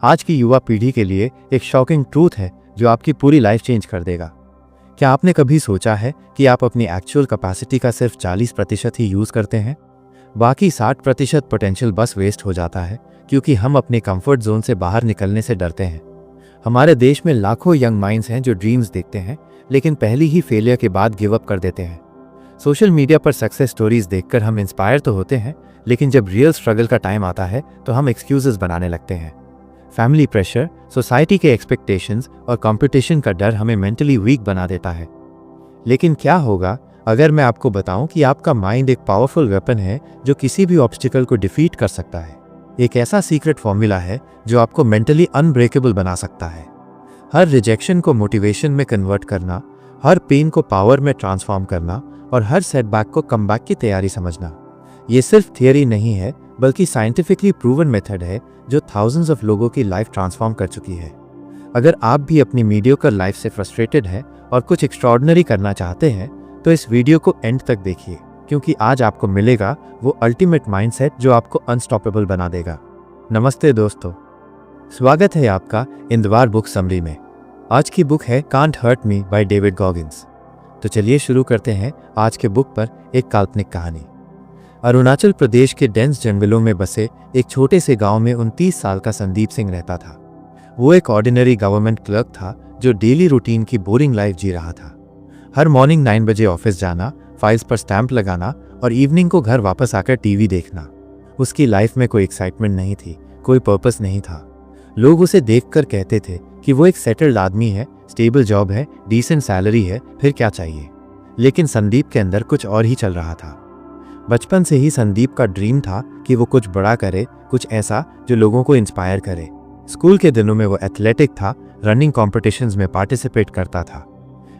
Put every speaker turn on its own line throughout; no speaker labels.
आज की युवा पीढ़ी के लिए एक शॉकिंग ट्रूथ है जो आपकी पूरी लाइफ चेंज कर देगा। क्या आपने कभी सोचा है कि आप अपनी एक्चुअल कैपेसिटी का सिर्फ 40% ही यूज़ करते हैं? बाकी 60% पोटेंशियल बस वेस्ट हो जाता है क्योंकि हम अपने कंफर्ट जोन से बाहर निकलने से डरते हैं। हमारे देश में लाखों यंग माइंड्स हैं जो ड्रीम्स देखते हैं लेकिन पहली ही फेलियर के बाद गिव अप कर देते हैं। सोशल मीडिया पर सक्सेस स्टोरीज देखकर हम इंस्पायर तो होते हैं, लेकिन जब रियल स्ट्रगल का टाइम आता है तो हम एक्सक्यूजेस बनाने लगते हैं। फैमिली प्रेशर, सोसाइटी के एक्सपेक्टेशंस और कंपटीशन का डर हमें मेंटली वीक बना देता है। लेकिन क्या होगा अगर मैं आपको बताऊं कि आपका माइंड एक पावरफुल वेपन है जो किसी भी ऑब्स्टिकल को डिफीट कर सकता है। एक ऐसा सीक्रेट फॉर्मूला है जो आपको मेंटली अनब्रेकेबल बना सकता है। हर रिजेक्शन को मोटिवेशन में कन्वर्ट करना, हर पेन को पावर में ट्रांसफॉर्म करना और हर सेटबैक को कमबैक की तैयारी समझना। ये सिर्फ थियरी नहीं है बल्कि साइंटिफिकली प्रूवन मेथड है जो थाउजेंड्स ऑफ लोगों की लाइफ ट्रांसफॉर्म कर चुकी है। अगर आप भी अपनी मीडियोकर लाइफ से फ्रस्ट्रेटेड हैं और कुछ एक्स्ट्रॉर्डिनरी करना चाहते हैं तो इस वीडियो को एंड तक देखिए, क्योंकि आज आपको मिलेगा वो अल्टीमेट माइंडसेट जो आपको अनस्टॉपेबल बना देगा। नमस्ते दोस्तों, स्वागत है आपका इंदवार बुक समरी में। आज की बुक है can't hurt me by David Goggins. तो चलिए शुरू करते हैं आज के बुक पर एक काल्पनिक कहानी। अरुणाचल प्रदेश के डेंस जंगलों में बसे एक छोटे से गांव में 29 साल का संदीप सिंह रहता था। वो एक ऑर्डिनरी गवर्नमेंट क्लर्क था जो डेली रूटीन की बोरिंग लाइफ जी रहा था। हर मॉर्निंग 9 बजे ऑफिस जाना, फाइल्स पर स्टैंप लगाना और इवनिंग को घर वापस आकर टीवी देखना। उसकी लाइफ में कोई एक्साइटमेंट नहीं थी, कोई पर्पस नहीं था। लोग उसे देखकर कहते थे कि वो एक सेटल्ड आदमी है, स्टेबल जॉब है, डिसेंट सैलरी है, फिर क्या चाहिए। लेकिन संदीप के अंदर कुछ और ही चल रहा था। बचपन से ही संदीप का ड्रीम था कि वो कुछ बड़ा करे, कुछ ऐसा जो लोगों को इंस्पायर करे। स्कूल के दिनों में वो एथलेटिक था, रनिंग कॉम्पिटिशन्स में पार्टिसिपेट करता था।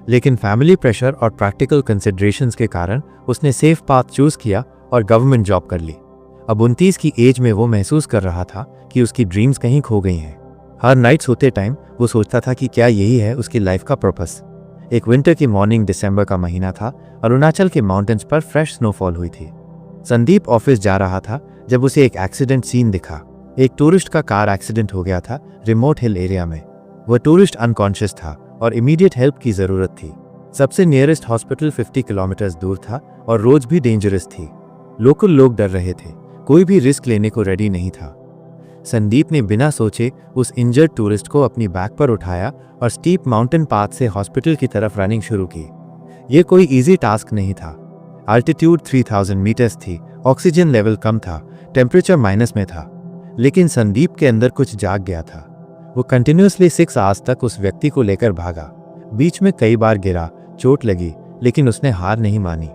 लेकिन फैमिली प्रेशर और प्रैक्टिकल कंसिडरेशंस के कारण उसने सेफ पाथ चूज किया और गवर्नमेंट जॉब कर ली। अब 29 की एज में वो महसूस कर रहा था कि उसकी ड्रीम्स कहीं खो गई हैं। हर नाइट सोते टाइम वो सोचता था कि क्या यही है उसकी लाइफ का पर्पस। एक विंटर की मॉर्निंग, दिसंबर का महीना था। अरुणाचल के माउंटेन्स पर फ्रेश स्नोफॉल हुई थी। संदीप ऑफिस जा रहा था जब उसे एक एक्सीडेंट सीन दिखा। एक टूरिस्ट का कार एक्सीडेंट हो गया था रिमोट हिल एरिया में। वह टूरिस्ट अनकॉन्शियस था और इमीडिएट हेल्प की जरूरत थी। सबसे नियरेस्ट हॉस्पिटल 50 किलोमीटर दूर था और रोड भी डेंजरस थी। लोकल लोग डर रहे थे, कोई भी रिस्क लेने को रेडी नहीं था। संदीप ने बिना सोचे उस इंजर्ड टूरिस्ट को अपनी बैक पर उठाया और स्टीप माउंटेन पाथ से हॉस्पिटल की तरफ रनिंग शुरू की। ये कोई इजी टास्क नहीं था। अल्टीट्यूड 3000 मीटर्स थी, ऑक्सीजन लेवल कम था, टेम्परेचर माइनस में था। लेकिन संदीप के अंदर कुछ जाग गया था। वो कंटिन्यूसली 6 आवर्स तक उस व्यक्ति को लेकर भागा। बीच में कई बार गिरा, चोट लगी, लेकिन उसने हार नहीं मानी।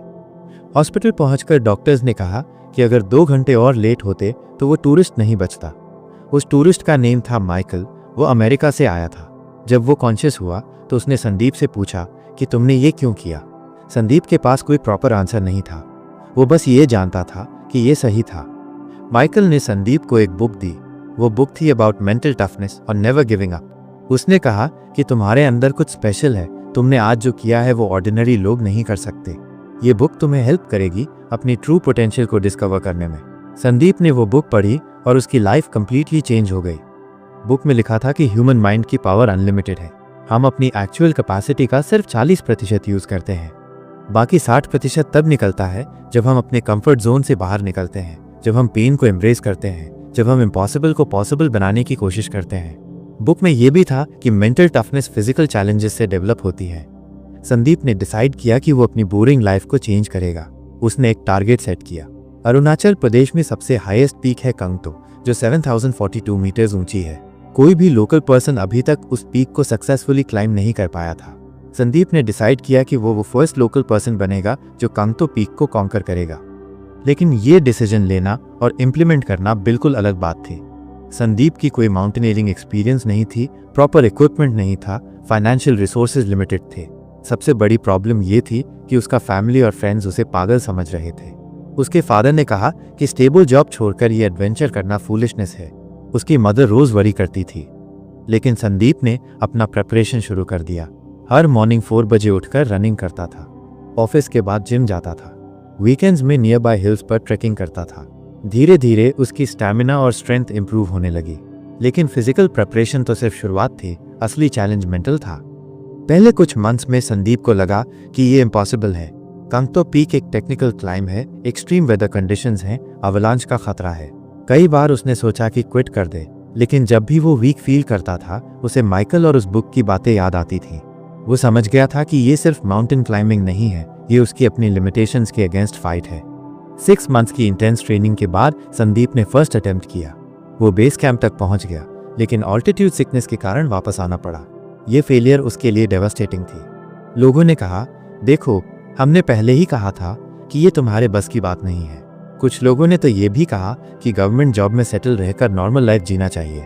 हॉस्पिटल पहुंचकर डॉक्टर्स ने कहा कि अगर 2 घंटे और लेट होते तो वो टूरिस्ट नहीं बचता। उस टूरिस्ट का नेम था माइकल। वो अमेरिका से आया था। जब वो कॉन्शियस हुआ तो उसने संदीप से पूछा कि तुमने ये क्यों किया। संदीप के पास कोई प्रॉपर आंसर नहीं था। वो बस ये जानता था कि ये सही था। माइकल ने संदीप को एक बुक दी। वो बुक थी अबाउट मेंटल टफनेस और नेवर गिविंग अप। उसने कहा कि तुम्हारे अंदर कुछ स्पेशल है, तुमने आज जो किया है वो ऑर्डिनरी लोग नहीं कर सकते। ये बुक तुम्हें हेल्प करेगी अपनी ट्रू पोटेंशियल को डिस्कवर करने में। संदीप ने वो बुक पढ़ी और उसकी लाइफ कंप्लीटली चेंज हो गई। बुक में लिखा था कि ह्यूमन माइंड की पावर अनलिमिटेड है। हम अपनी एक्चुअल कैपेसिटी का सिर्फ 40% यूज करते हैं। बाकी 60% तब निकलता है जब हम अपने कंफर्ट जोन से बाहर निकलते हैं, जब हम पेन को एम्ब्रेस करते हैं, जब हम इम्पॉसिबल को पॉसिबल बनाने की कोशिश करते हैं। बुक में यह भी था कि मेंटल टफनेस फिजिकल चैलेंजेस से डेवलप होती है। संदीप ने डिसाइड किया कि वो अपनी बोरिंग लाइफ को चेंज करेगा। उसने एक टारगेट सेट किया। अरुणाचल प्रदेश में सबसे हाईएस्ट पीक है कंगतो, जो 7042 मीटर्स ऊंची है। कोई भी लोकल पर्सन अभी तक उस पीक को सक्सेसफुली क्लाइंब नहीं कर पाया था। संदीप ने डिसाइड किया कि वो फर्स्ट लोकल पर्सन बनेगा जो कंगतो पीक को कॉन्कर करेगा। लेकिन ये डिसीजन लेना और इम्प्लीमेंट करना बिल्कुल अलग बात थी। संदीप की कोई माउंटेनियरिंग एक्सपीरियंस नहीं थी, प्रॉपर इक्विपमेंट नहीं था, फाइनेंशियल रिसोर्सेज लिमिटेड थे। सबसे बड़ी प्रॉब्लम ये थी कि उसका फैमिली और फ्रेंड्स उसे पागल समझ रहे थे। उसके फादर ने कहा कि स्टेबल जॉब छोड़कर ये एडवेंचर करना फूलिशनेस है। उसकी मदर रोज वरी करती थी। लेकिन संदीप ने अपना प्रेपरेशन शुरू कर दिया। हर मॉर्निंग 4 बजे उठकर रनिंग करता था। ऑफिस के बाद जिम जाता था। वीकेंड्स में नियर बाय हिल्स पर ट्रैकिंग करता था। धीरे धीरे उसकी स्टैमिना और स्ट्रेंथ इंप्रूव होने लगी। लेकिन फिजिकल प्रिपरेशन तो सिर्फ शुरुआत थी, असली चैलेंज मेंटल था। पहले कुछ मंथ्स में संदीप को लगा कि ये इम्पॉसिबल है। कंगतो पीक एक टेक्निकल क्लाइम है, एक्सट्रीम वेदर कंडीशंस हैं, अवलांच का खतरा है। कई बार उसने सोचा कि क्विट कर दे, लेकिन जब भी वो वीक फील करता था उसे माइकल और उस बुक की बातें याद आती थी। वो समझ गया था कि ये सिर्फ माउंटेन क्लाइंबिंग नहीं है, ये उसकी अपनी लिमिटेशंस के अगेंस्ट फाइट है। 6 मंथ्स की इंटेंस ट्रेनिंग के बाद संदीप ने फर्स्ट अटेम्प्ट किया। वो बेस कैंप तक पहुंच गया, लेकिन ऑल्टीट्यूड सिकनेस के कारण वापस आना पड़ा। ये फेलियर उसके लिए डेवास्टेटिंग थी। लोगों ने कहा, देखो हमने पहले ही कहा था कि ये तुम्हारे बस की बात नहीं है। कुछ लोगों ने तो ये भी कहा कि गवर्नमेंट जॉब में सेटल रहकर नॉर्मल लाइफ जीना चाहिए।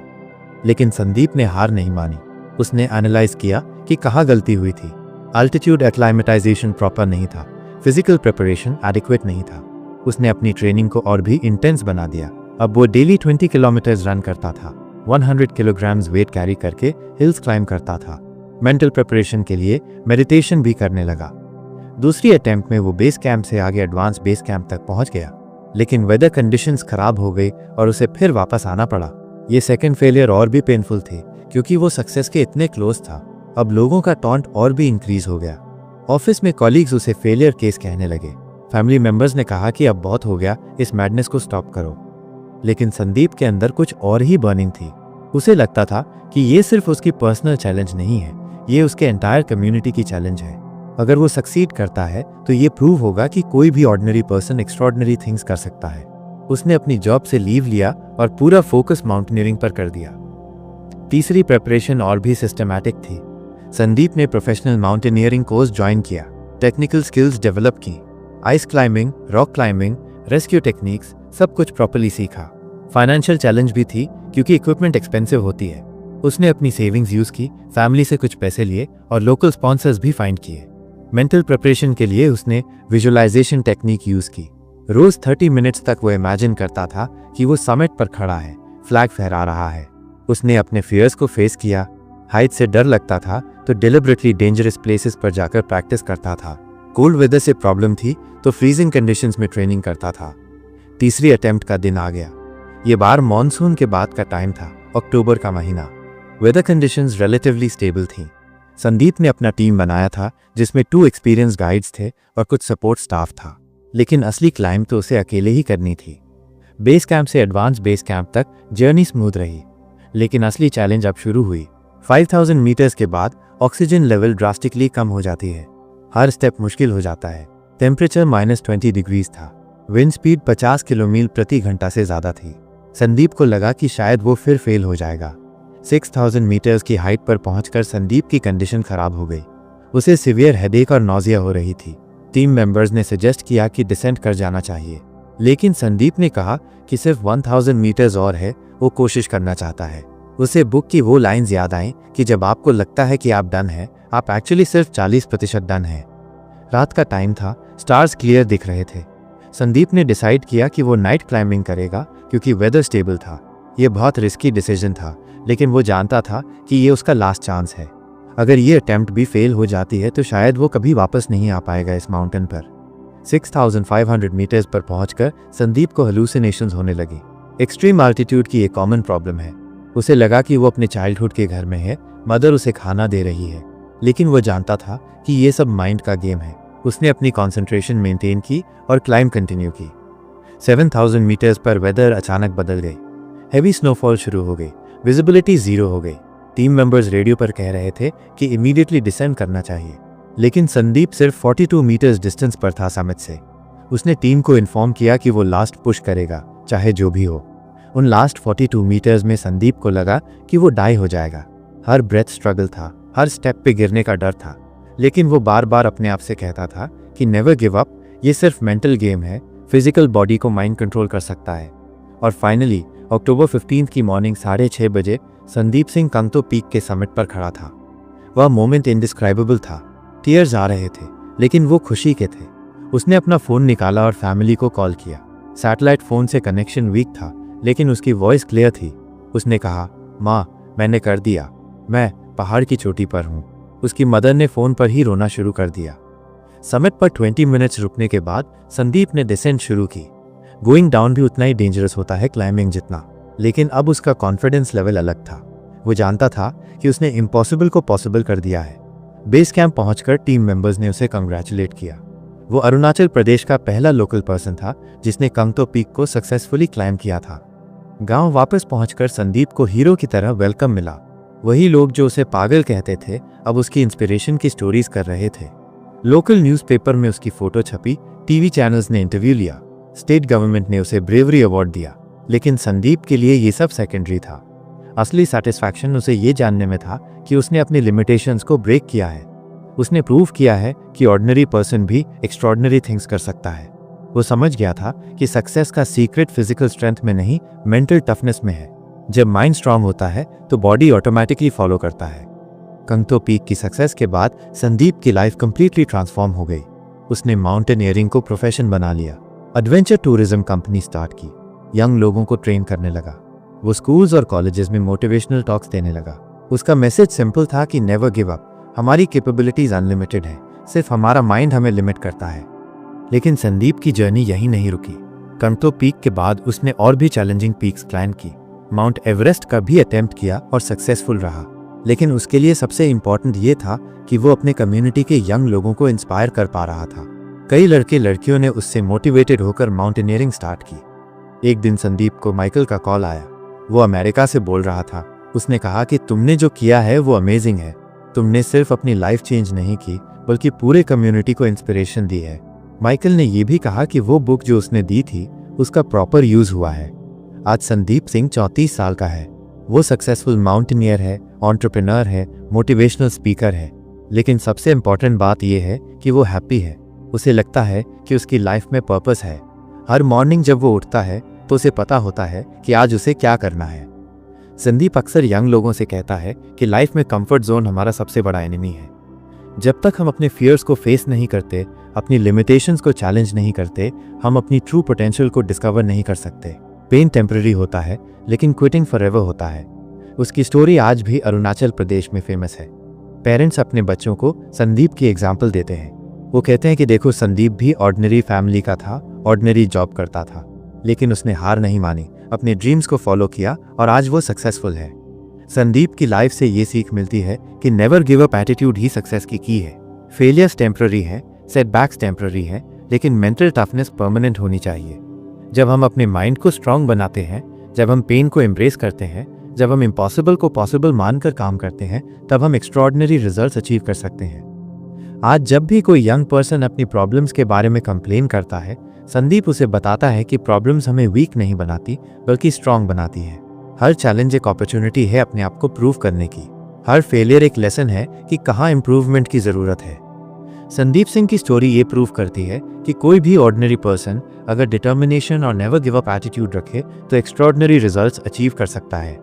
लेकिन संदीप ने हार नहीं मानी। उसने एनालाइज किया कि कहाँ गलती हुई थी। अल्टीट्यूड एक्लाइमेटाइजेशन प्रॉपर नहीं था, फिजिकल प्रिपरेशन एडिक्वेट नहीं था। उसने अपनी ट्रेनिंग को और भी इंटेंस बना दिया। अब वो डेली 20 किलोमीटर्स रन करता था, 100 किलोग्राम्स वेट कैरी करके हिल्स क्लाइंब करता था। मेंटल प्रिपरेशन के लिए मेडिटेशन भी करने लगा। दूसरी अटेम्प्ट में वो बेस कैंप से आगे एडवांस बेस कैंप तक पहुंच गया, लेकिन वेदर कंडीशंस खराब हो गई और उसे फिर वापस आना पड़ा। ये सेकंड फेलियर और भी पेनफुल थी, क्योंकि वो सक्सेस के इतने क्लोज था। अब लोगों का टॉन्ट और भी इंक्रीज हो गया। ऑफिस में कॉलीग्स उसे फेलियर केस कहने लगे। फैमिली मेंबर्स ने कहा कि अब बहुत हो गया, इस मैडनेस को स्टॉप करो। लेकिन संदीप के अंदर कुछ और ही बर्निंग थी। उसे लगता था कि ये सिर्फ उसकी पर्सनल चैलेंज नहीं है, ये उसके एंटायर कम्युनिटी की चैलेंज है। अगर वो सक्सीड करता है तो ये प्रूव होगा कि कोई भी ऑर्डिनरी पर्सन एक्स्ट्रॉर्डिनरी थिंग्स कर सकता है। उसने अपनी जॉब से लीव लिया और पूरा फोकस माउंटेनियरिंग पर कर दिया। तीसरी प्रिपरेशन और भी सिस्टमैटिक थी। संदीप ने प्रोफेशनल माउंटेनियरिंग कोर्स ज्वाइन किया, टेक्निकल स्किल्स डेवलप की, ice climbing, rock climbing, rescue techniques, सब कुछ प्रॉपर्ली सीखा। फाइनेंशियल चैलेंज भी थी, क्योंकि इक्विपमेंट एक्सपेंसिव होती है। उसने अपनी सेविंग्स यूज की, फैमिली से कुछ पैसे लिए और लोकल स्पॉन्सर्स भी फाइंड किए। मेंटल प्रिपरेशन के लिए उसने विजुअलाइजेशन टेक्निक यूज की। रोज 30 मिनट्स तक वो इमेजिन करता था कि वो समिट पर खड़ा है, फ्लैग फहरा रहा है। उसने अपने फियर्स को फेस किया। हाइट से डर लगता था तो डिलिबरेटली डेंजरस प्लेसेस पर जाकर प्रैक्टिस करता था। कोल्ड वेदर से प्रॉब्लम थी तो फ्रीजिंग कंडीशंस में ट्रेनिंग करता था। तीसरी अटेम्प्ट का दिन आ गया। ये बार मॉनसून के बाद का टाइम था, अक्टूबर का महीना। वेदर कंडीशंस रिलेटिवली स्टेबल थीं। संदीप ने अपना टीम बनाया था, जिसमें 2 एक्सपीरियंस गाइड्स थे और कुछ सपोर्ट स्टाफ था। लेकिन असली क्लाइंब तो उसे अकेले ही करनी थी। बेस कैंप से एडवांस बेस कैंप तक जर्नी स्मूथ रही, लेकिन असली चैलेंज अब शुरू हुई। 5000 मीटर्स के बाद ऑक्सीजन लेवल ड्रास्टिकली कम हो जाती है। हर स्टेप मुश्किल हो जाता है। टेम्परेचर -20 डिग्रीज था। विंड स्पीड 50 किलोमीटर प्रति घंटा से ज़्यादा थी। संदीप को लगा कि शायद वो फिर फेल हो जाएगा। 6000 मीटर्स की हाइट पर पहुंचकर संदीप की कंडीशन खराब हो गई। उसे सिवियर हेडेक और नौजिया हो रही थी। टीम मेंबर्स ने सजेस्ट किया कि डिसेंट कर जाना चाहिए, लेकिन संदीप ने कहा कि सिर्फ 1000 मीटर्स और है, वो कोशिश करना चाहता है। उसे बुक की वो लाइंस याद आईं कि जब आपको लगता है कि आप डन हैं, आप एक्चुअली सिर्फ 40% डन हैं। रात का टाइम था, स्टार्स क्लियर दिख रहे थे। संदीप ने डिसाइड किया कि वो नाइट क्लाइंबिंग करेगा, क्योंकि वेदर स्टेबल था। ये बहुत रिस्की डिसीजन था, लेकिन वो जानता था कि ये उसका लास्ट चांस है। अगर ये अटेम्प्ट भी फेल हो जाती है तो शायद वो कभी वापस नहीं आ पाएगा इस माउंटेन पर। 6500 मीटर्स पर पहुंचकर संदीप को हेलुसिनेशंस होने लगी। एक्सट्रीम अल्टीट्यूड की एक कॉमन प्रॉब्लम है। उसे लगा कि वो अपने चाइल्डहुड के घर में है, मदर उसे खाना दे रही है, लेकिन वो जानता था कि ये सब माइंड का गेम है। उसने अपनी कॉन्सेंट्रेशन मेंटेन की और क्लाइंब कंटिन्यू की। 7000 मीटर्स पर वेदर अचानक बदल गई। हैवी स्नोफॉल शुरू हो गई, विजिबिलिटी 0 हो गई। टीम मेंबर्स रेडियो पर कह रहे थे कि इमीडिएटली डिसेंड करना चाहिए, लेकिन संदीप सिर्फ 42 मीटर्स डिस्टेंस पर था समिट से। उसने टीम को इन्फॉर्म किया कि वो लास्ट पुश करेगा, चाहे जो भी हो। उन लास्ट 42 मीटर्स में संदीप को लगा कि वो डाई हो जाएगा। हर ब्रेथ स्ट्रगल था, हर स्टेप पे गिरने का डर था, लेकिन वो बार बार अपने आप से कहता था कि नेवर गिव अप, ये सिर्फ मेंटल गेम है, फिजिकल बॉडी को माइंड कंट्रोल कर सकता है। और फाइनली अक्टूबर 15 की मॉर्निंग 6:30 बजे संदीप सिंह कंगतो पीक के समिट पर खड़ा था। वह मोमेंट इंडिस्क्राइबेबल था। टीयर्स आ रहे थे, लेकिन वो खुशी के थे। उसने अपना फ़ोन निकाला और फैमिली को कॉल किया। सैटेलाइट फ़ोन से कनेक्शन वीक था, लेकिन उसकी वॉइस क्लियर थी। उसने कहा, माँ मैंने कर दिया, मैं पहाड़ की चोटी पर हूँ। उसकी मदर ने फ़ोन पर ही रोना शुरू कर दिया। समिट पर 20 मिनट्स रुकने के बाद संदीप ने डिसेंट शुरू की। गोइंग डाउन भी उतना ही डेंजरस होता है क्लाइंबिंग जितना। लेकिन अब उसका कॉन्फिडेंस लेवल अलग था। वो जानता था कि उसने इम्पॉसिबल को पॉसिबल कर दिया है। बेस कैंप पहुंचकर टीम मेंबर्स ने उसे कंग्रेचुलेट किया। वो अरुणाचल प्रदेश का पहला लोकल पर्सन था जिसने कंगतो पीक को सक्सेसफुली क्लाइम किया था। गांव वापस पहुंचकर संदीप को हीरो की तरह वेलकम मिला। वही लोग जो उसे पागल कहते थे अब उसकी इंस्पिरेशन की स्टोरीज कर रहे थे। लोकल न्यूज़पेपर में उसकी फोटो छपी, टीवी चैनल्स ने इंटरव्यू लिया, स्टेट गवर्नमेंट ने उसे ब्रेवरी अवार्ड दिया। लेकिन संदीप के लिए ये सब सेकेंडरी था। असली सेटिस्फैक्शन उसे ये जानने में था कि उसने अपनी लिमिटेशंस को ब्रेक किया है। उसने प्रूव किया है कि ऑर्डिनरी पर्सन भी एक्स्ट्रॉर्डिनरी थिंग्स कर सकता है। वो समझ गया था कि सक्सेस का सीक्रेट फिजिकल स्ट्रेंथ में नहीं, मेंटल टफनेस में है। जब माइंड स्ट्रांग होता है तो बॉडी ऑटोमेटिकली फॉलो करता है। कंगतो पीक की सक्सेस के बाद संदीप की लाइफ कंप्लीटली ट्रांसफॉर्म हो गई। उसने माउंटेनियरिंग को प्रोफेशन बना लिया, एडवेंचर टूरिज्म कंपनी स्टार्ट की, यंग लोगों को ट्रेन करने लगा। वो स्कूल्स और कॉलेजेस में मोटिवेशनल टॉक्स देने लगा। उसका मैसेज सिंपल था कि नेवर गिव अप, हमारी कैपेबिलिटीज अनलिमिटेड है, सिर्फ हमारा माइंड हमें लिमिट करता है। लेकिन संदीप की जर्नी यहीं नहीं रुकी। कंगतो पीक के बाद उसने और भी चैलेंजिंग पीक्स क्लाइम की। माउंट एवरेस्ट का भी अटेम्प्ट किया और सक्सेसफुल रहा। लेकिन उसके लिए सबसे इंपॉर्टेंट ये था कि वो अपने कम्युनिटी के यंग लोगों को इंस्पायर कर पा रहा था। कई लड़के लड़कियों ने उससे मोटिवेटेड होकर माउंटेनियरिंग स्टार्ट की। एक दिन संदीप को माइकल का कॉल आया। वो अमेरिका से बोल रहा था। उसने कहा कि तुमने जो किया है वो अमेजिंग है। तुमने सिर्फ अपनी लाइफ चेंज नहीं की बल्कि पूरे कम्युनिटी को इंस्पिरेशन दी है। माइकल ने यह भी कहा कि वो बुक जो उसने दी थी उसका प्रॉपर यूज हुआ है। आज संदीप सिंह 34 साल का है। वो सक्सेसफुल माउंटेनियर है, एंटरप्रेन्योर है, मोटिवेशनल स्पीकर है। लेकिन सबसे इंपॉर्टेंट बात यह है कि वो हैप्पी है। उसे लगता है कि उसकी लाइफ में पर्पस है। हर मॉर्निंग जब वो उठता है तो उसे पता होता है कि आज उसे क्या करना है। संदीप अक्सर यंग लोगों से कहता है कि लाइफ में कंफर्ट जोन हमारा सबसे बड़ा एनिमी है। जब तक हम अपने फियर्स को फेस नहीं करते, अपनी लिमिटेशंस को चैलेंज नहीं करते, हम अपनी ट्रू पोटेंशियल को डिस्कवर नहीं कर सकते। पेन टेम्पररी होता है लेकिन क्विटिंग फॉरएवर होता है। उसकी स्टोरी आज भी अरुणाचल प्रदेश में फेमस है। पेरेंट्स अपने बच्चों को संदीप की एग्जाम्पल देते हैं। वो कहते हैं कि देखो, संदीप भी ऑर्डिनरी फैमिली का था, ऑर्डिनरी जॉब करता था, लेकिन उसने हार नहीं मानी, अपने ड्रीम्स को फॉलो किया और आज वो सक्सेसफुल है। संदीप की लाइफ से ये सीख मिलती है कि नेवर गिव अप एटीट्यूड ही सक्सेस की है। फेलियर्स टेम्पररी है, सेटबैक्स टेम्पररी है, लेकिन मेंटल टफनेस परमानेंट होनी चाहिए। जब हम अपने माइंड को स्ट्रांग बनाते हैं, जब हम पेन को एम्ब्रेस करते हैं, जब हम इम्पॉसिबल को पॉसिबल मानकर काम करते हैं, तब हम एक्स्ट्रॉर्डिनरी रिजल्ट्स अचीव कर सकते हैं। आज जब भी कोई यंग पर्सन अपनी प्रॉब्लम्स के बारे में कंप्लेन करता है, संदीप उसे बताता है कि प्रॉब्लम्स हमें वीक नहीं बनाती बल्कि स्ट्रांग बनाती है। हर चैलेंज एक अपॉर्चुनिटी है अपने आप को प्रूव करने की। हर फेलियर एक लेसन है कि कहाँ इंप्रूवमेंट की ज़रूरत है। संदीप सिंह की स्टोरी ये प्रूव करती है कि कोई भी ऑर्डिनरी पर्सन अगर डिटर्मिनेशन और नेवर गिव अप एटीट्यूड रखे तो एक्स्ट्रॉर्डिनरी रिजल्ट्स अचीव कर सकता है।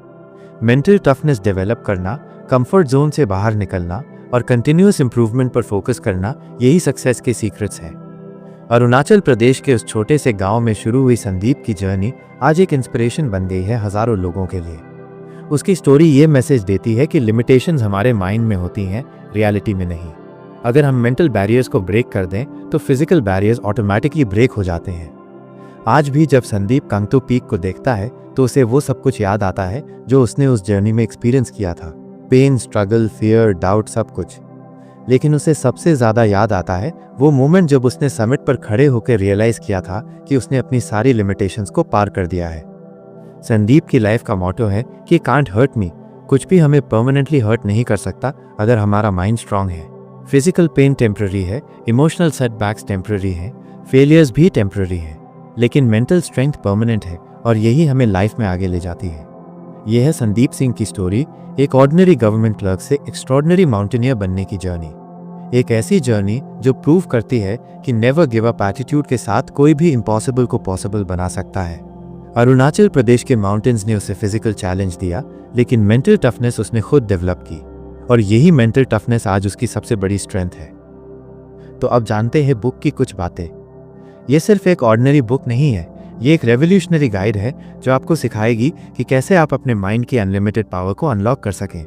मेंटल टफनेस डेवलप करना, कंफर्ट जोन से बाहर निकलना और कंटिन्यूअस इंप्रूवमेंट पर फोकस करना, यही सक्सेस के सीक्रेट्स हैं। अरुणाचल प्रदेश के उस छोटे से गांव में शुरू हुई संदीप की जर्नी आज एक इंस्पिरेशन बन गई है हजारों लोगों के लिए। उसकी स्टोरी ये मैसेज देती है कि लिमिटेशंस हमारे माइंड में होती हैं, रियलिटी में नहीं। अगर हम मेंटल बैरियर्स को ब्रेक कर दें तो फिजिकल बैरियर्स ऑटोमेटिकली ब्रेक हो जाते हैं। आज भी जब संदीप कंगतो पीक को देखता है तो उसे वो सब कुछ याद आता है जो उसने उस जर्नी में एक्सपीरियंस किया था। पेन, स्ट्रगल, फियर, डाउट, सब कुछ। लेकिन उसे सबसे ज़्यादा याद आता है वो मोमेंट जब उसने समिट पर खड़े होकर रियलाइज़ किया था कि उसने अपनी सारी लिमिटेशंस को पार कर दिया है। संदीप की लाइफ का मोटो है कि कांट हर्ट मी। कुछ भी हमें परमानेंटली हर्ट नहीं कर सकता अगर हमारा माइंड स्ट्रांग है। फिजिकल पेन टेम्पररी है, इमोशनल सेटबैक्स टेम्पररी है, फेलियर्स भी टेम्पररी है, लेकिन मेंटल स्ट्रेंथ परमानेंट है और यही हमें लाइफ में आगे ले जाती है। यह है संदीप सिंह की स्टोरी, एक ऑर्डिनरी गवर्नमेंट क्लर्क से एक्स्ट्रॉर्डिनरी माउंटेनियर बनने की जर्नी। एक ऐसी जर्नी जो प्रूव करती है कि नेवर गिव अप एटीट्यूड के साथ कोई भी इम्पॉसिबल को पॉसिबल बना सकता है। अरुणाचल प्रदेश के माउंटेन्स ने उसे फिजिकल चैलेंज दिया, लेकिन मेंटल टफनेस उसने खुद डेवलप की और यही मेंटल टफनेस आज उसकी सबसे बड़ी स्ट्रेंथ है। तो अब जानते हैं बुक की कुछ बातें। ये सिर्फ एक ऑर्डिनरी बुक नहीं है, ये एक रेवोल्यूशनरी गाइड है जो आपको सिखाएगी कि कैसे आप अपने माइंड की अनलिमिटेड पावर को अनलॉक कर सकें।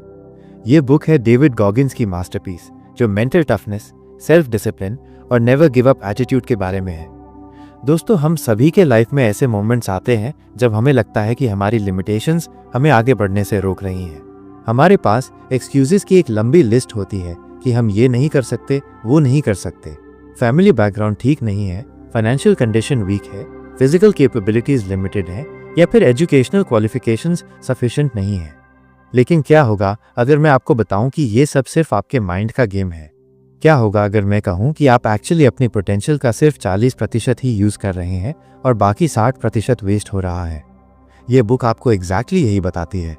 ये बुक है डेविड गॉगिन्स की मास्टरपीस, जो मेंटल टफनेस, सेल्फ डिसिप्लिन और नेवर गिव अप एटीट्यूड के बारे में है। दोस्तों, हम सभी के लाइफ में ऐसे मोमेंट्स आते हैं जब हमें लगता है कि हमारी लिमिटेशंस हमें आगे बढ़ने से रोक रही हैं। हमारे पास एक्सक्यूजेस की एक लंबी लिस्ट होती है कि हम ये नहीं कर सकते, वो नहीं कर सकते। फैमिली बैकग्राउंड ठीक नहीं है, फाइनेंशियल कंडीशन वीक है, फिजिकल कैपेबिलिटीज लिमिटेड है, या फिर एजुकेशनल क्वालिफिकेशंस सफिशिएंट नहीं है। लेकिन क्या होगा अगर मैं आपको बताऊं कि ये सब सिर्फ आपके माइंड का गेम है? क्या होगा अगर मैं कहूं कि आप एक्चुअली अपनी पोटेंशियल का सिर्फ 40% ही यूज कर रहे हैं और बाकी 60% वेस्ट हो रहा है? ये बुक आपको एग्जैक्टली यही बताती है।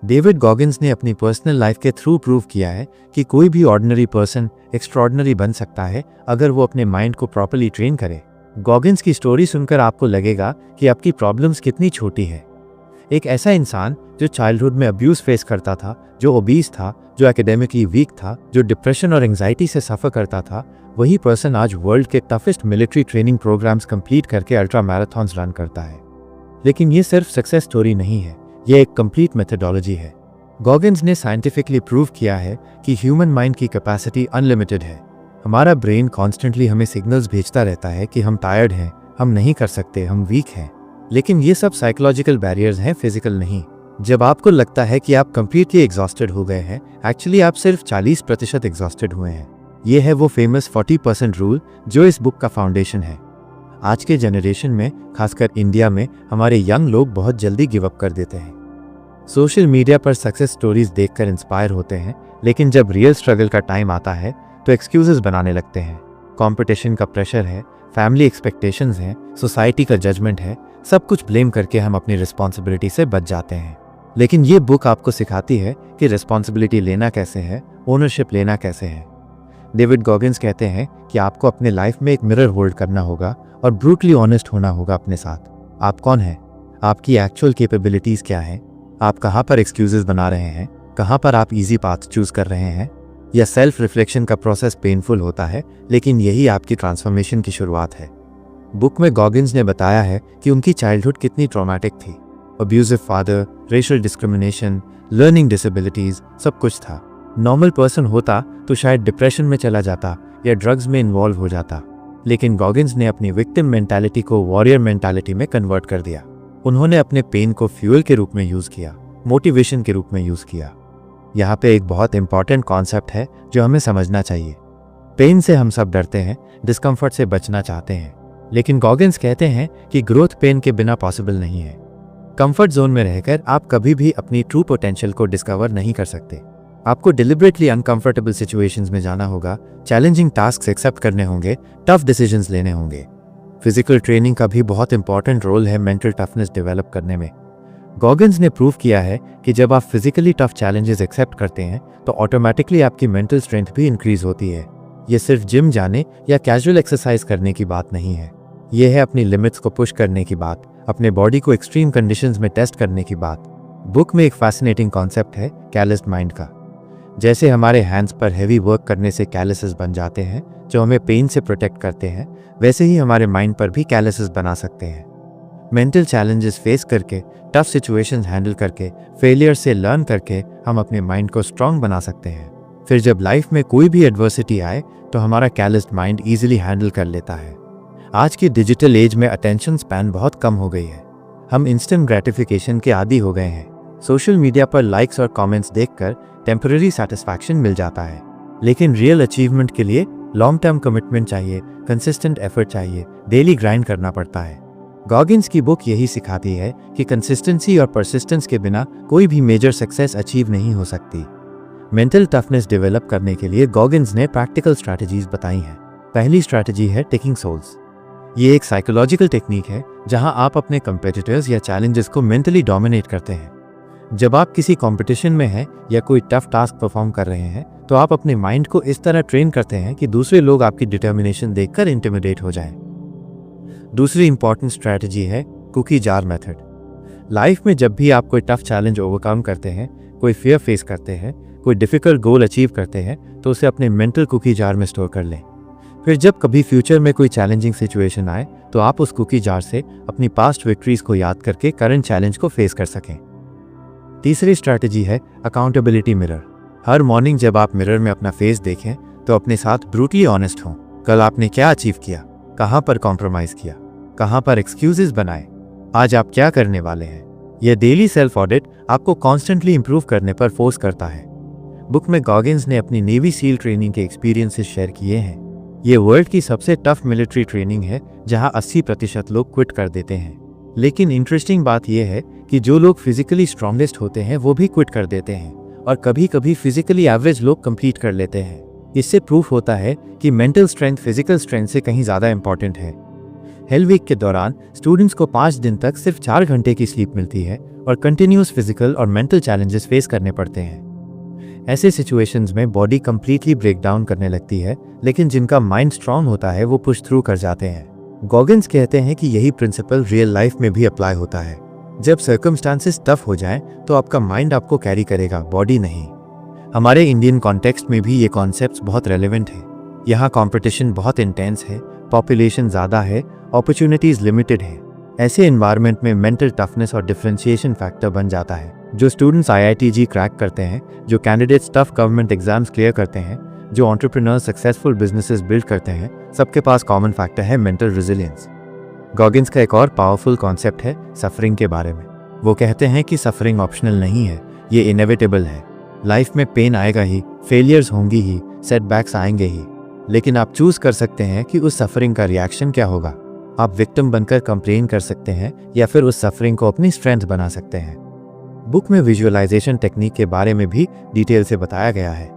डेविड गॉगिन्स ने अपनी पर्सनल लाइफ के थ्रू प्रूव किया है कि कोई भी ऑर्डिनरी पर्सन एक्स्ट्रॉर्डिनरी बन सकता है अगर वो अपने माइंड को प्रॉपर्ली ट्रेन करे। गॉगिन्स की स्टोरी सुनकर आपको लगेगा कि आपकी प्रॉब्लम्स कितनी छोटी है। एक ऐसा इंसान जो चाइल्डहुड में अब्यूज फेस करता था, जो ओबीस था, जो एकेडमिकली वीक था, जो डिप्रेशन और एंजाइटी से सफ़र करता था, वही पर्सन आज वर्ल्ड के toughest military training programmes complete करके अल्ट्रा मैराथन्स रन करता है। लेकिन ये सिर्फ सक्सेस स्टोरी नहीं है, ये एक कंप्लीट मेथडोलॉजी है। गॉगिन्स ने साइंटिफिकली प्रूव किया है कि ह्यूमन माइंड की कैपेसिटी अनलिमिटेड है। हमारा ब्रेन कॉन्स्टेंटली हमें सिग्नल्स भेजता रहता है कि हम टायर्ड हैं, हम नहीं कर सकते, हम वीक हैं। लेकिन ये सब साइकोलॉजिकल बैरियर्स हैं, फिजिकल नहीं। जब आपको लगता है कि आप कंप्लीटली एग्जॉस्टेड हो गए हैं, एक्चुअली आप सिर्फ 40% एग्जॉस्टेड हुए हैं। ये है वो फेमस 40% रूल जो इस बुक का फाउंडेशन है। आज के जनरेशन में, खासकर इंडिया में, हमारे यंग लोग बहुत जल्दी गिव अप कर देते हैं। सोशल मीडिया पर सक्सेस स्टोरीज देखकर इंस्पायर होते हैं, लेकिन जब रियल स्ट्रगल का टाइम आता है तो एक्सक्यूजेस बनाने लगते हैं। कंपटीशन का प्रेशर है, फैमिली एक्सपेक्टेशंस हैं, सोसाइटी का जजमेंट है, सब कुछ ब्लेम करके हम अपनी रिस्पॉन्सिबिलिटी से बच जाते हैं। लेकिन ये बुक आपको सिखाती है कि रिस्पॉन्सिबिलिटी लेना कैसे है, ओनरशिप लेना कैसे है। डेविड गॉगिन्स कहते हैं कि आपको अपने लाइफ में एक मिरर होल्ड करना होगा और ब्रूटली ऑनेस्ट होना होगा अपने साथ। आप कौन हैं? आपकी एक्चुअल कैपेबिलिटीज क्या हैं? आप कहाँ पर एक्सक्यूजेस बना रहे हैं? कहाँ पर आप इजी पाथ चूज कर रहे हैं? या सेल्फ रिफ्लेक्शन का प्रोसेस पेनफुल होता है, लेकिन यही आपकी ट्रांसफॉर्मेशन की शुरुआत है। बुक में गॉगिन्स ने बताया है कि उनकी चाइल्डहुड कितनी ट्रॉमेटिक थी। Abusive father, racial discrimination, learning disabilities, सब कुछ था। नॉर्मल पर्सन होता तो शायद डिप्रेशन में चला जाता या ड्रग्स में इन्वॉल्व हो जाता। लेकिन गॉगिन्स ने अपनी विक्टिम मेंटालिटी को वॉरियर मेंटालिटी में कन्वर्ट कर दिया। उन्होंने अपने पेन को फ्यूल के रूप में यूज किया, मोटिवेशन के रूप में यूज किया। यहाँ पे एक बहुत इंपॉर्टेंट कॉन्सेप्ट है जो हमें समझना चाहिए। पेन से हम सब डरते हैं, डिस्कम्फर्ट से बचना चाहते हैं, लेकिन गॉगिन्स कहते हैं कि ग्रोथ पेन के बिना पॉसिबल नहीं है। कंफर्ट जोन में रहकर आप कभी भी अपनी ट्रू पोटेंशियल को डिस्कवर नहीं कर सकते। आपको डिलिबरेटली अनकंफर्टेबल सिचुएशंस में जाना होगा, चैलेंजिंग टास्क एक्सेप्ट करने होंगे, टफ डिसीजंस लेने होंगे। फिजिकल ट्रेनिंग का भी बहुत इंपॉर्टेंट रोल है मेंटल टफनेस डेवलप करने में। गॉगिन्स ने प्रूव किया है कि जब आप फिजिकली टफ चैलेंजेस एक्सेप्ट करते हैं तो ऑटोमेटिकली आपकी मेंटल स्ट्रेंथ भी इंक्रीज होती है। ये सिर्फ जिम जाने या कैजुअल एक्सरसाइज करने की बात नहीं है, ये है अपनी लिमिट्स को पुश करने की बात, अपने बॉडी को एक्सट्रीम कंडीशंस में टेस्ट करने की बात। बुक में एक फैसिनेटिंग कॉन्सेप्ट है कैलस्ड माइंड का। जैसे हमारे हैंड्स पर हैवी वर्क करने से कैलसेस बन जाते हैं जो हमें पेन से प्रोटेक्ट करते हैं, वैसे ही हमारे माइंड पर भी कैलसेस बना सकते हैं। मेंटल चैलेंजेस फेस करके, टफ सिचुएशंस हैंडल करके, फेलियर से लर्न करके हम अपने माइंड को स्ट्रांग बना सकते हैं। फिर जब लाइफ में कोई भी एडवर्सिटी आए तो हमारा कैलस्ड माइंड ईजिली हैंडल कर लेता है। आज की डिजिटल एज में अटेंशन स्पैन बहुत कम हो गई है। हम इंस्टेंट ग्रेटिफिकेशन के आदी हो गए हैं। सोशल मीडिया पर लाइक्स और कमेंट्स देखकर टेम्पररी सेटिस्फैक्शन मिल जाता है, लेकिन रियल अचीवमेंट के लिए लॉन्ग टर्म कमिटमेंट चाहिए, कंसिस्टेंट एफर्ट चाहिए, डेली ग्राइंड करना पड़ता है। गॉगिन्स की बुक यही सिखाती है कि कंसिस्टेंसी और परसिस्टेंस के बिना कोई भी मेजर सक्सेस अचीव नहीं हो सकती। मेंटल टफनेस डेवलप करने के लिए गॉगिन्स ने प्रैक्टिकल स्ट्रैटेजीज बताई हैं। पहली स्ट्रैटेजी है टेकिंग सोल्स। ये एक साइकोलॉजिकल टेक्निक है जहां आप अपने कंपेटिटर्स या चैलेंजेस को मेंटली डोमिनेट करते हैं। जब आप किसी कंपटीशन में हैं या कोई टफ टास्क परफॉर्म कर रहे हैं तो आप अपने माइंड को इस तरह ट्रेन करते हैं कि दूसरे लोग आपकी डिटर्मिनेशन देखकर इंटिमिडेट हो जाएं। दूसरी इंपॉर्टेंट स्ट्रैटेजी है कुकी जार मेथड। लाइफ में जब भी आप कोई टफ चैलेंज ओवरकम करते हैं, कोई फियर फेस करते हैं, कोई डिफिकल्ट गोल अचीव करते हैं, तो उसे अपने मेंटल कुकी जार में स्टोर कर लें। फिर जब कभी फ्यूचर में कोई चैलेंजिंग सिचुएशन आए तो आप उस कुकी जार से अपनी पास्ट विक्ट्रीज को याद करके करंट चैलेंज को फेस कर सकें। तीसरी स्ट्रैटेजी है अकाउंटेबिलिटी मिरर। हर मॉर्निंग जब आप मिरर में अपना फेस देखें तो अपने साथ ब्रूटली ऑनेस्ट हों। कल आपने क्या अचीव किया, कहाँ पर कॉम्प्रोमाइज़ किया, कहाँ पर एक्सक्यूजेस बनाएं, आज आप क्या करने वाले हैं। यह डेली सेल्फ ऑडिट आपको कॉन्स्टेंटली इंप्रूव करने पर फोर्स करता है। बुक में गॉगिन्स ने अपनी नेवी सील ट्रेनिंग के एक्सपीरियंसेस शेयर किए हैं। ये वर्ल्ड की सबसे टफ मिलिट्री ट्रेनिंग है जहां 80% लोग क्विट कर देते हैं। लेकिन इंटरेस्टिंग बात यह है कि जो लोग फिजिकली स्ट्रॉन्गेस्ट होते हैं वो भी क्विट कर देते हैं और कभी कभी फिजिकली एवरेज लोग कंप्लीट कर लेते हैं। इससे प्रूफ होता है कि मेंटल स्ट्रेंथ फिजिकल स्ट्रेंथ से कहीं ज़्यादा इंपॉर्टेंट है। हेल वीक के दौरान स्टूडेंट्स को 5 दिन तक सिर्फ 4 घंटे की स्लीप मिलती है और कंटिन्यूस फिजिकल और मेंटल चैलेंजेस फेस करने पड़ते हैं। ऐसे सिचुएशंस में बॉडी कंप्लीटली ब्रेक डाउन करने लगती है, लेकिन जिनका माइंड स्ट्रांग होता है वो पुश थ्रू कर जाते हैं। गॉगिन्स कहते हैं कि यही प्रिंसिपल रियल लाइफ में भी अप्लाई होता है। जब सर्कमस्टांसेस टफ हो जाएं तो आपका माइंड आपको कैरी करेगा, बॉडी नहीं। हमारे इंडियन कॉन्टेक्स्ट में भी ये कॉन्सेप्ट्स बहुत रेलेवेंट है। यहाँ कॉम्पिटिशन बहुत इंटेंस है, पॉपुलेशन ज़्यादा है, अपॉर्चुनिटीज़ लिमिटेड है। ऐसे एनवायरनमेंट में मेंटल टफनेस और डिफरेंशिएशन फैक्टर बन जाता है। जो स्टूडेंट्स IITG क्रैक करते हैं, जो candidates tough government exams clear करते हैं, जो एंटरप्रेन्योर्स सक्सेसफुल बिजनेसेस बिल्ड करते हैं, सबके पास कॉमन फैक्टर है मेंटल रेजिलियंस। गॉगिन्स का एक और पावरफुल कॉन्सेप्ट है सफरिंग के बारे में। वो कहते हैं कि सफरिंग ऑप्शनल नहीं है, ये इनएविटेबल है। लाइफ में पेन आएगा ही, फेलियर्स होंगी ही, सेटबैक्स आएंगे ही, लेकिन आप चूज कर सकते हैं कि उस सफरिंग का रिएक्शन क्या होगा। आप विक्टिम बनकर कंप्लेन कर सकते हैं या फिर उस सफरिंग को अपनी स्ट्रेंथ बना सकते हैं। बुक में विजुअलाइजेशन टेक्निक के बारे में भी डिटेल से बताया गया है।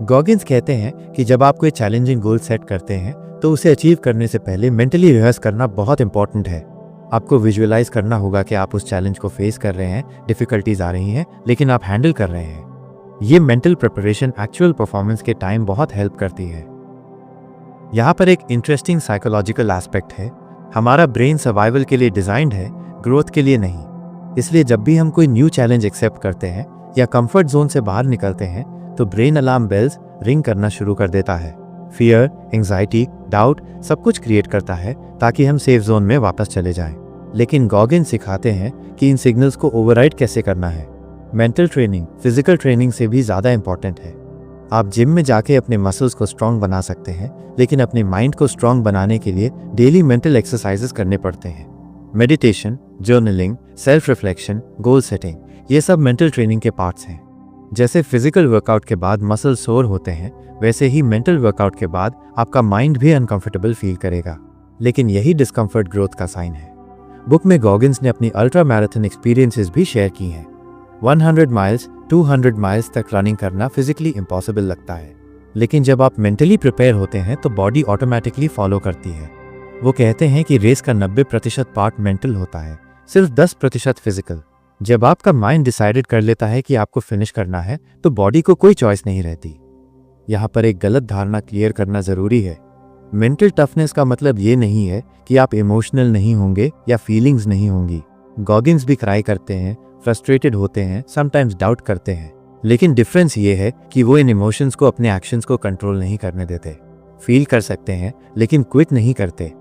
गॉगिन्स कहते हैं कि जब आप कोई चैलेंजिंग गोल सेट करते हैं तो उसे अचीव करने से पहले मेंटली रिहर्स करना बहुत इंपॉर्टेंट है। आपको विजुअलाइज करना होगा कि आप उस चैलेंज को फेस कर रहे हैं, डिफिकल्टीज आ रही हैं, लेकिन आप हैंडल कर रहे हैं। ये मेंटल प्रिपरेशन एक्चुअल परफॉर्मेंस के टाइम बहुत हेल्प करती है। यहाँ पर एक इंटरेस्टिंग साइकोलॉजिकल एस्पेक्ट है। हमारा ब्रेन सर्वाइवल के लिए डिजाइंड है, ग्रोथ के लिए नहीं। इसलिए जब भी हम कोई न्यू चैलेंज एक्सेप्ट करते हैं या कंफर्ट जोन से बाहर निकलते हैं तो ब्रेन अलार्म बेल्स रिंग करना शुरू कर देता है। फियर, एंजाइटी, डाउट सब कुछ क्रिएट करता है ताकि हम सेफ जोन में वापस चले जाएं। लेकिन गॉगिन्स सिखाते हैं कि इन सिग्नल्स को ओवरराइड कैसे करना है। मेंटल ट्रेनिंग फिजिकल ट्रेनिंग से भी ज़्यादा इंपॉर्टेंट है। आप जिम में जाके अपने मसल्स को स्ट्रांग बना सकते हैं, लेकिन अपने माइंड को स्ट्रांग बनाने के लिए डेली मेंटल एक्सरसाइजेस करने पड़ते हैं। Meditation, journaling, self reflection, goal setting, ये सब मेंटल ट्रेनिंग के पार्ट्स हैं। जैसे फिजिकल वर्कआउट के बाद मसल सोर होते हैं, वैसे ही मेंटल वर्कआउट के बाद आपका माइंड भी अनकंफर्टेबल फील करेगा, लेकिन यही डिस्कम्फर्ट ग्रोथ का साइन है। बुक में गॉगिन्स ने अपनी अल्ट्रा मैराथन एक्सपीरियंसेस भी शेयर की हैं। 100 माइल्स 200 माइल्स तक रनिंग करना फिजिकली इम्पॉसिबल लगता है, लेकिन जब आप मेंटली प्रिपेयर होते हैं तो बॉडी ऑटोमेटिकली फॉलो करती है। वो कहते हैं कि रेस का 90% पार्ट मेंटल होता है, सिर्फ 10% फिजिकल। जब आपका माइंड डिसाइडेड कर लेता है कि आपको फिनिश करना है तो बॉडी को कोई चॉइस नहीं रहती। यहाँ पर एक गलत धारणा क्लियर करना ज़रूरी है। मेंटल टफनेस का मतलब ये नहीं है कि आप इमोशनल नहीं होंगे या फीलिंग्स नहीं होंगी। गॉगिन्स भी क्राई करते हैं, फ्रस्ट्रेटेड होते हैं, समटाइम्स डाउट करते हैं, लेकिन डिफरेंस ये है कि वो इन इमोशंस को अपने एक्शंस को कंट्रोल नहीं करने देते। फील कर सकते हैं लेकिन क्विट नहीं करते।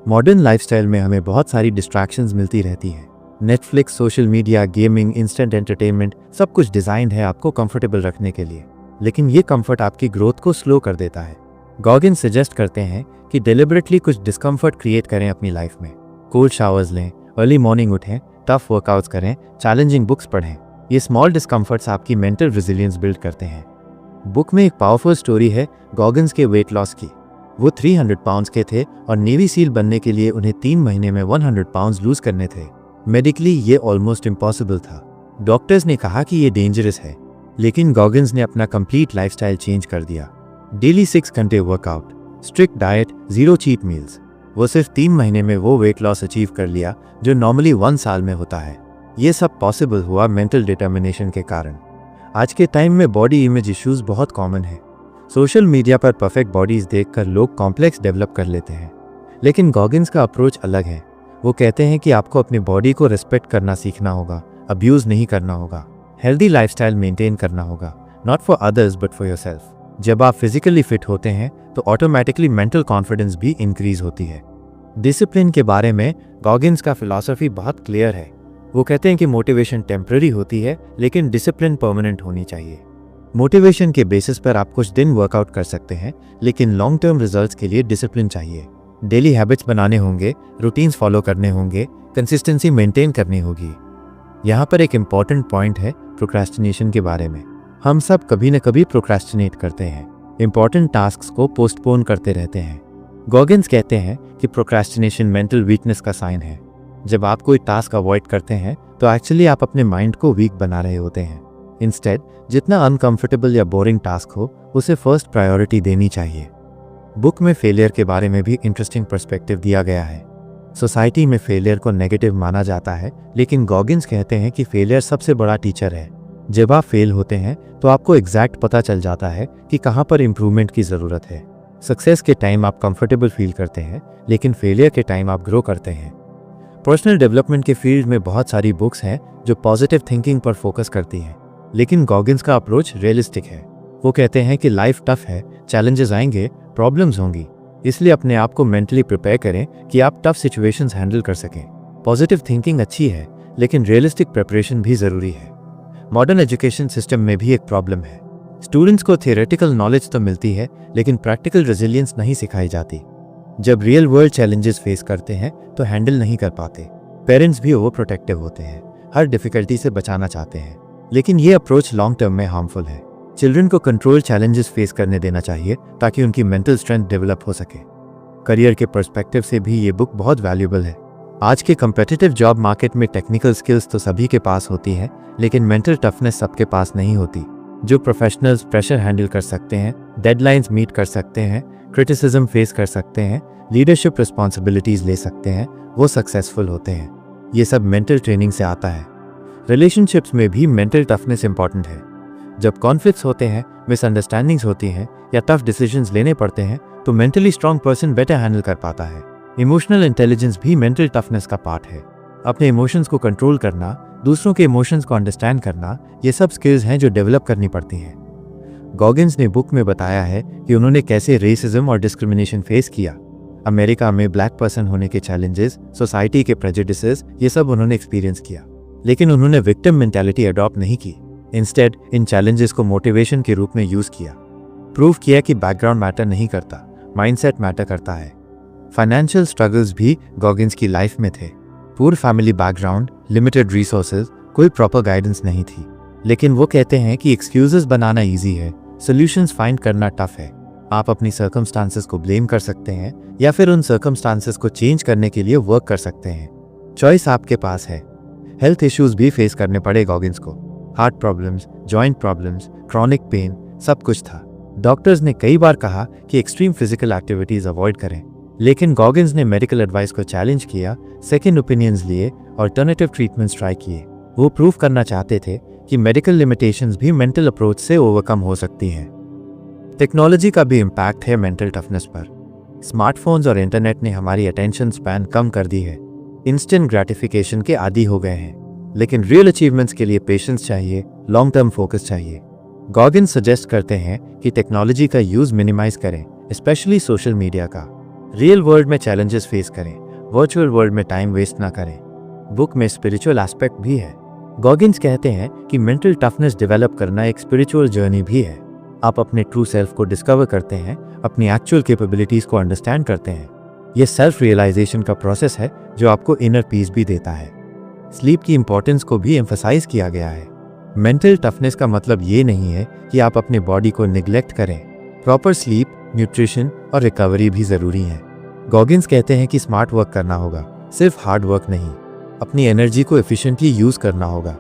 मॉडर्न लाइफस्टाइल में हमें बहुत सारी डिस्ट्रैक्शंस मिलती रहती हैं। Netflix, social media, gaming, instant entertainment सब कुछ डिजाइंड है आपको कंफर्टेबल रखने के लिए, लेकिन ये कंफर्ट आपकी ग्रोथ को स्लो कर देता है। गॉगिन्स सजेस्ट करते हैं कि डेलिबरेटली कुछ डिस्कम्फर्ट क्रिएट करें अपनी लाइफ में। कोल्ड शावर्स लें, अर्ली मॉर्निंग उठें, टफ वर्कआउट्स करें, चैलेंजिंग बुक्स पढ़ें। ये स्मॉल डिस्कम्फर्ट्स आपकी मेंटल रेजिलियंस बिल्ड करते हैं। बुक में एक पावरफुल स्टोरी है गॉगिन्स के वेट लॉस की। वो 300 पाउंड्स के थे और नेवी सील बनने के लिए उन्हें 3 महीने में 100 पाउंड्स लूज करने थे। मेडिकली ये ऑलमोस्ट इम्पॉसिबल था। डॉक्टर्स ने कहा कि ये डेंजरस है, लेकिन गॉगिन्स ने अपना कंप्लीट लाइफस्टाइल चेंज कर दिया। डेली 6 घंटे workout, strict diet, 0 cheat meals. वो सिर्फ 3 महीने में वो वेट लॉस अचीव कर लिया जो नॉर्मली 1 साल में होता है। ये सब पॉसिबल हुआ मेंटल डिटर्मिनेशन के कारण। आज के टाइम में बॉडी इमेज इश्यूज बहुत कॉमन है। सोशल मीडिया पर परफेक्ट बॉडीज देखकर लोग कॉम्प्लेक्स डेवलप कर लेते हैं, लेकिन गॉगिन्स का अप्रोच अलग है। वो कहते हैं कि आपको अपनी बॉडी को रिस्पेक्ट करना सीखना होगा, अब्यूज नहीं करना होगा, हेल्दी लाइफस्टाइल मेंटेन करना होगा, not for others but for yourself. जब आप फिजिकली फिट होते हैं तो ऑटोमेटिकली मेंटल कॉन्फिडेंस भी इंक्रीज होती है। डिसिप्लिन के बारे में गॉगिन्स का फिलॉसफी बहुत क्लियर है। वो कहते हैं कि मोटिवेशन टेम्पररी होती है, लेकिन डिसिप्लिन परमानेंट होनी चाहिए। मोटिवेशन के बेसिस पर आप कुछ दिन वर्कआउट कर सकते हैं, लेकिन लॉन्ग टर्म रिजल्ट्स के लिए डिसिप्लिन चाहिए। डेली हैबिट्स बनाने होंगे, रूटीन्स फॉलो करने होंगे, कंसिस्टेंसी मेंटेन करनी होगी। यहाँ पर एक इम्पॉर्टेंट पॉइंट है प्रोक्रेस्टिनेशन के बारे में। हम सब कभी न कभी प्रोक्रेस्टिनेट करते हैं, इंपॉर्टेंट टास्क्स को पोस्टपोन करते रहते हैं। गॉगिन्स कहते हैं कि प्रोक्रेस्टिनेशन मेंटल वीकनेस का साइन है। जब आप कोई टास्क अवॉइड करते हैं तो एक्चुअली आप अपने माइंड को वीक बना रहे होते हैं। इंस्टेड जितना अनकंफर्टेबल या बोरिंग टास्क हो उसे फर्स्ट प्रायोरिटी देनी चाहिए। बुक में फेलियर के बारे में भी इंटरेस्टिंग पर्सपेक्टिव दिया गया है। सोसाइटी में फेलियर को नेगेटिव माना जाता है, लेकिन गॉगिन्स कहते हैं कि फेलियर सबसे बड़ा टीचर है। जब आप फेल होते हैं तो आपको एग्जैक्ट पता चल जाता है कि कहाँ पर इंप्रूवमेंट की ज़रूरत है। सक्सेस के टाइम आप कंफर्टेबल फील करते हैं, लेकिन फेलियर के टाइम आप ग्रो करते हैं। पर्सनल डेवलपमेंट के फील्ड में बहुत सारी बुक्स हैं जो पॉजिटिव थिंकिंग पर फोकस करती हैं, लेकिन गॉगिन्स का अप्रोच रियलिस्टिक है। वो कहते हैं कि लाइफ टफ है, चैलेंजेस आएंगे, प्रॉब्लम्स होंगी, इसलिए अपने आप को मेंटली प्रिपेयर करें कि आप टफ सिचुएशंस हैंडल कर सकें। पॉजिटिव थिंकिंग अच्छी है, लेकिन रियलिस्टिक प्रिपरेशन भी ज़रूरी है। मॉडर्न एजुकेशन सिस्टम में भी एक प्रॉब्लम है। स्टूडेंट्स को थियोरेटिकल नॉलेज तो मिलती है, लेकिन प्रैक्टिकल रेजिलियंस नहीं सिखाई जाती। जब रियल वर्ल्ड चैलेंजेस फेस करते हैं तो हैंडल नहीं कर पाते। पेरेंट्स भी ओवर प्रोटेक्टिव होते हैं, हर डिफिकल्टी से बचाना चाहते हैं, लेकिन ये अप्रोच लॉन्ग टर्म में हार्मफुल है। चिल्ड्रन को कंट्रोल चैलेंजेस फेस करने देना चाहिए ताकि उनकी मेंटल स्ट्रेंथ डेवलप हो सके। करियर के पर्सपेक्टिव से भी ये बुक बहुत वैल्यूबल है। आज के कम्पिटिटिव जॉब मार्केट में टेक्निकल स्किल्स तो सभी के पास होती है, लेकिन मेंटल टफनेस सबके पास नहीं होती। जो प्रोफेशनल्स प्रेशर हैंडल कर सकते हैं, डेडलाइंस मीट कर सकते हैं, क्रिटिसिज्म फेस कर सकते हैं, लीडरशिप रिस्पॉन्सिबिलिटीज ले सकते हैं, वो सक्सेसफुल होते हैं। ये सब मेंटल ट्रेनिंग से आता है। रिलेशनशिप्स में भी मेंटल टफनेस इंपॉर्टेंट है। जब कॉन्फ्लिक्ट्स होते हैं, मिसअंडरस्टैंडिंग्स होती हैं या टफ डिसीजंस लेने पड़ते हैं तो mentally strong person better handle कर पाता है। इमोशनल इंटेलिजेंस भी मेंटल टफनेस का पार्ट है। अपने इमोशंस को कंट्रोल करना, दूसरों के इमोशंस को अंडरस्टैंड करना, ये सब स्किल्स हैं जो डेवलप करनी पड़ती हैं। गॉगिन्स ने बुक में बताया है कि उन्होंने कैसे रेसिज्म और डिस्क्रिमिनेशन फेस किया। अमेरिका में ब्लैक पर्सन होने के चैलेंजेस, सोसाइटी के प्रेजुडिसेस, ये सब उन्होंने एक्सपीरियंस किया, लेकिन उन्होंने विक्टिम मेंटालिटी अडॉप्ट नहीं की। इंस्टेड इन चैलेंजेस को मोटिवेशन के रूप में यूज किया। प्रूव किया कि बैकग्राउंड मैटर नहीं करता, माइंडसेट मैटर करता है। फाइनेंशियल स्ट्रगल्स भी गॉगिन्स की लाइफ में थे। पूर फैमिली बैकग्राउंड, लिमिटेड रिसोर्सेज, कोई प्रॉपर गाइडेंस नहीं थी, लेकिन वो कहते हैं कि एक्सक्यूजेस बनाना ईजी है, सोल्यूशंस फाइंड करना टफ है। आप अपनी सर्कमस्टांसेस को ब्लेम कर सकते हैं या फिर उन सर्कमस्टांसेस को चेंज करने के लिए वर्क कर सकते हैं। चॉइस आपके पास है। हेल्थ इश्यूज भी फेस करने पड़े गॉगिन्स को। Heart problems, joint problems, chronic pain, सब कुछ था। डॉक्टर्स ने कई बार कहा कि एक्सट्रीम फिजिकल एक्टिविटीज अवॉइड करें, लेकिन गॉगिन्स ने मेडिकल एडवाइस को चैलेंज किया, सेकेंड ओपिनियंस लिए, अल्टरनेटिव ट्रीटमेंट्स ट्राई किए। वो प्रूव करना चाहते थे कि मेडिकल लिमिटेशंस भी मेंटल अप्रोच से ओवरकम हो सकती हैं। टेक्नोलॉजी का भी इम्पैक्ट है मेंटल टफनेस पर। स्मार्टफोन्स और इंटरनेट ने हमारी अटेंशन स्पैन कम कर दी है। इंस्टेंट ग्रेटिफिकेशन के आदी हो गए हैं, लेकिन रियल अचीवमेंट्स के लिए पेशेंस चाहिए, लॉन्ग टर्म फोकस चाहिए। गॉगिन्स सजेस्ट करते हैं कि टेक्नोलॉजी का यूज मिनिमाइज करें, स्पेशली सोशल मीडिया का। रियल वर्ल्ड में चैलेंजेस फेस करें, वर्चुअल वर्ल्ड में टाइम वेस्ट ना करें। बुक में स्पिरिचुअल एस्पेक्ट भी है। गॉगिन्स कहते हैं कि मेंटल टफनेस डेवलप करना एक स्पिरिचुअल जर्नी भी है। आप अपने ट्रू सेल्फ को डिस्कवर करते हैं, अपनी एक्चुअल कैपेबिलिटीज को अंडरस्टैंड करते हैं। यह सेल्फ रियलाइजेशन का प्रोसेस है जो आपको इनर पीस भी देता है। स्लीप की इंपॉर्टेंस को भी एम्फसाइज किया गया है। मेंटल टफनेस का मतलब ये नहीं है कि आप अपने बॉडी को निग्लेक्ट करें। प्रॉपर स्लीप, न्यूट्रिशन और रिकवरी भी जरूरी है। गॉगिन्स कहते हैं कि स्मार्ट वर्क करना होगा, सिर्फ हार्ड वर्क नहीं। अपनी एनर्जी को एफिशिएंटली यूज करना होगा।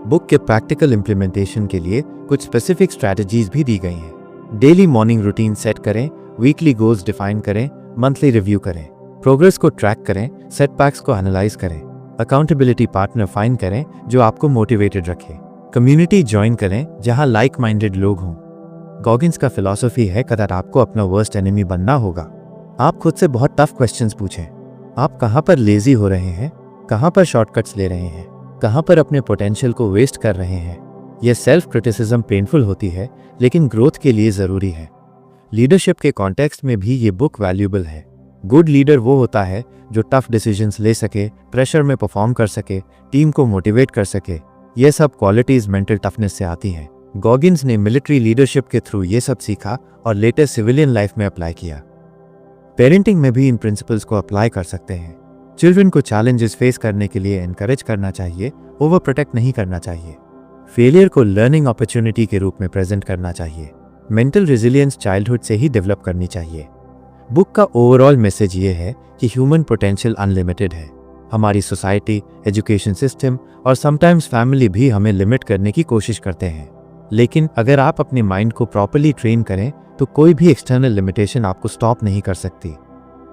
बुक के प्रैक्टिकल इंप्लीमेंटेशन के लिए कुछ स्पेसिफिक स्ट्रैटेजीज भी दी गई हैं। डेली मॉर्निंग रूटीन सेट करें, वीकली गोल्स डिफाइन करें, मंथली रिव्यू करें, प्रोग्रेस को ट्रैक करें, सेटबैक्स को एनालाइज करें, अकाउंटेबिलिटी पार्टनर फाइंड करें जो आपको मोटिवेटेड रखे, कम्युनिटी ज्वाइन करें जहां लाइक माइंडेड लोग हों। गॉगिन्स का फिलॉसफी है कि आपको अपना वर्स्ट एनिमी बनना होगा। आप खुद से बहुत टफ क्वेश्चंस पूछें। आप कहां पर लेजी हो रहे हैं, कहां पर शॉर्टकट्स ले रहे हैं, कहां पर अपने पोटेंशियल को वेस्ट कर रहे हैं। यह सेल्फ क्रिटिसिज्म पेनफुल होती है, लेकिन ग्रोथ के लिए ज़रूरी है। लीडरशिप के कॉन्टेक्स्ट में भी ये बुक वैल्यूएबल है। गुड लीडर वो होता है जो टफ डिसीजंस ले सके, प्रेशर में परफॉर्म कर सके, टीम को मोटिवेट कर सके। ये सब क्वालिटीज़ मेंटल टफनेस से आती हैं। गॉगिन्स ने मिलिट्री लीडरशिप के थ्रू ये सब सीखा और लेटेस्ट सिविलियन लाइफ में अप्लाई किया। पेरेंटिंग में भी इन प्रिंसिपल्स को अप्लाई कर सकते हैं। चिल्ड्रन को चैलेंजेस फेस करने के लिए एनकरेज करना चाहिए, ओवर प्रोटेक्ट नहीं करना चाहिए। फेलियर को लर्निंग अपॉर्चुनिटी के रूप में प्रेजेंट करना चाहिए। मेंटल रेजिलियंस चाइल्डहुड से ही डेवलप करनी चाहिए। बुक का ओवरऑल मैसेज ये है कि ह्यूमन पोटेंशियल अनलिमिटेड है। हमारी सोसाइटी, एजुकेशन सिस्टम और समटाइम्स फैमिली भी हमें लिमिट करने की कोशिश करते हैं, लेकिन अगर आप अपने माइंड को प्रॉपर्ली ट्रेन करें तो कोई भी एक्सटर्नल लिमिटेशन आपको स्टॉप नहीं कर सकती।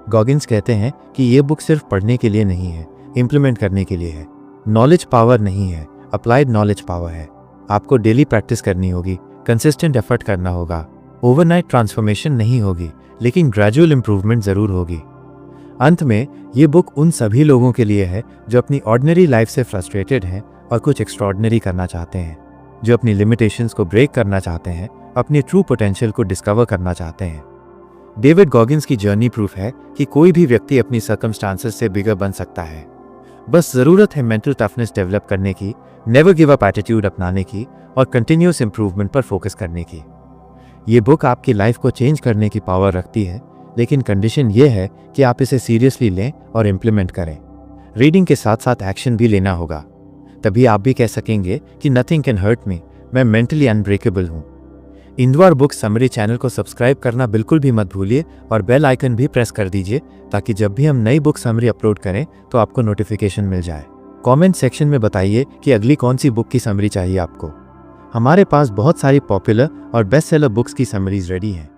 गॉगिन्स कहते हैं कि ये बुक सिर्फ पढ़ने के लिए नहीं है, इम्प्लीमेंट करने के लिए है। नॉलेज पावर नहीं है, अप्लाइड नॉलेज पावर है। आपको डेली प्रैक्टिस करनी होगी, कंसिस्टेंट एफर्ट करना होगा। ओवरनाइट ट्रांसफॉर्मेशन नहीं होगी, लेकिन ग्रेजुअल इंप्रूवमेंट जरूर होगी। अंत में ये बुक उन सभी लोगों के लिए है जो अपनी ऑर्डिनरी लाइफ से फ्रस्ट्रेटेड हैं और कुछ एक्स्ट्रॉर्डिनरी करना चाहते हैं, जो अपनी लिमिटेशंस को ब्रेक करना चाहते हैं, अपनी ट्रू पोटेंशियल को डिस्कवर करना चाहते हैं। डेविड गॉगिन्स की जर्नी प्रूफ है कि कोई भी व्यक्ति अपनी सर्कमस्टांसेस से बिगर बन सकता है। बस ज़रूरत है मेंटल टफनेस डेवलप करने की, नेवर गिव अप एटीट्यूड अपनाने की और कंटिन्यूस इंप्रूवमेंट पर फोकस करने की। ये बुक आपकी लाइफ को चेंज करने की पावर रखती है, लेकिन कंडीशन ये है कि आप इसे सीरियसली लें और इम्प्लीमेंट करें। रीडिंग के साथ साथ एक्शन भी लेना होगा, तभी आप भी कह सकेंगे कि नथिंग कैन हर्ट मी, मैं मेंटली अनब्रेकेबल हूँ। इंदवार बुक समरी चैनल को सब्सक्राइब करना बिल्कुल भी मत भूलिए और बेल आइकन भी प्रेस कर दीजिए, ताकि जब भी हम नई बुक समरी अपलोड करें तो आपको नोटिफिकेशन मिल जाए। कमेंट सेक्शन में बताइए कि अगली कौन सी बुक की समरी चाहिए आपको। हमारे पास बहुत सारी पॉपुलर और बेस्ट सेलर बुक्स की समरीज रेडी हैं।